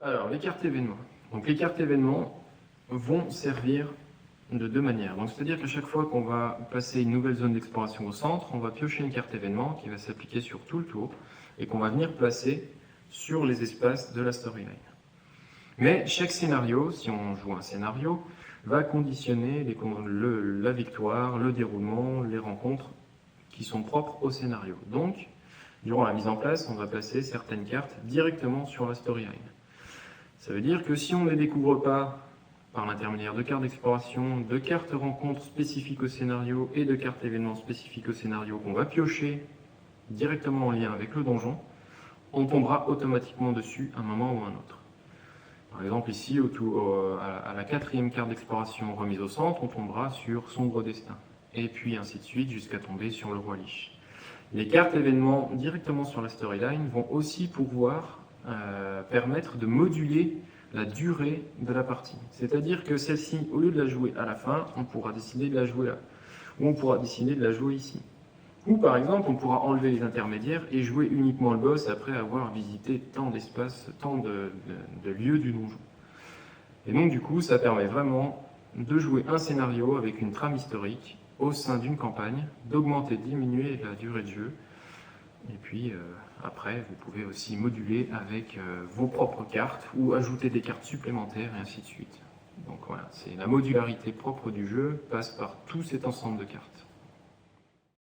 Alors, les cartes événements. Donc, les cartes événements vont servir de deux manières. Donc, c'est-à-dire qu'à chaque fois qu'on va passer une nouvelle zone d'exploration au centre, on va piocher une carte événement qui va s'appliquer sur tout le tour et qu'on va venir placer sur les espaces de la storyline. Mais chaque scénario, si on joue un scénario, va conditionner la victoire, le déroulement, les rencontres qui sont propres au scénario. Donc, durant la mise en place, on va placer certaines cartes directement sur la storyline. Ça veut dire que si on ne les découvre pas par l'intermédiaire de cartes d'exploration, de cartes rencontres spécifiques au scénario et de cartes événements spécifiques au scénario qu'on va piocher directement en lien avec le donjon, on tombera automatiquement dessus à un moment ou à un autre. Par exemple ici, à la quatrième carte d'exploration remise au centre, on tombera sur Sombre Destin. Et puis ainsi de suite jusqu'à tomber sur le Roi Lich. Les cartes événements directement sur la storyline vont aussi pouvoir permettre de moduler la durée de la partie. C'est-à-dire que celle-ci, au lieu de la jouer à la fin, on pourra décider de la jouer là. Ou on pourra décider de la jouer ici. Ou par exemple, on pourra enlever les intermédiaires et jouer uniquement le boss après avoir visité tant d'espaces, tant de lieux du donjon. Et donc du coup, ça permet vraiment de jouer un scénario avec une trame historique au sein d'une campagne, d'augmenter, diminuer la durée de jeu. Et puis après, vous pouvez aussi moduler avec vos propres cartes ou ajouter des cartes supplémentaires et ainsi de suite. Donc voilà, c'est la modularité propre du jeu passe par tout cet ensemble de cartes.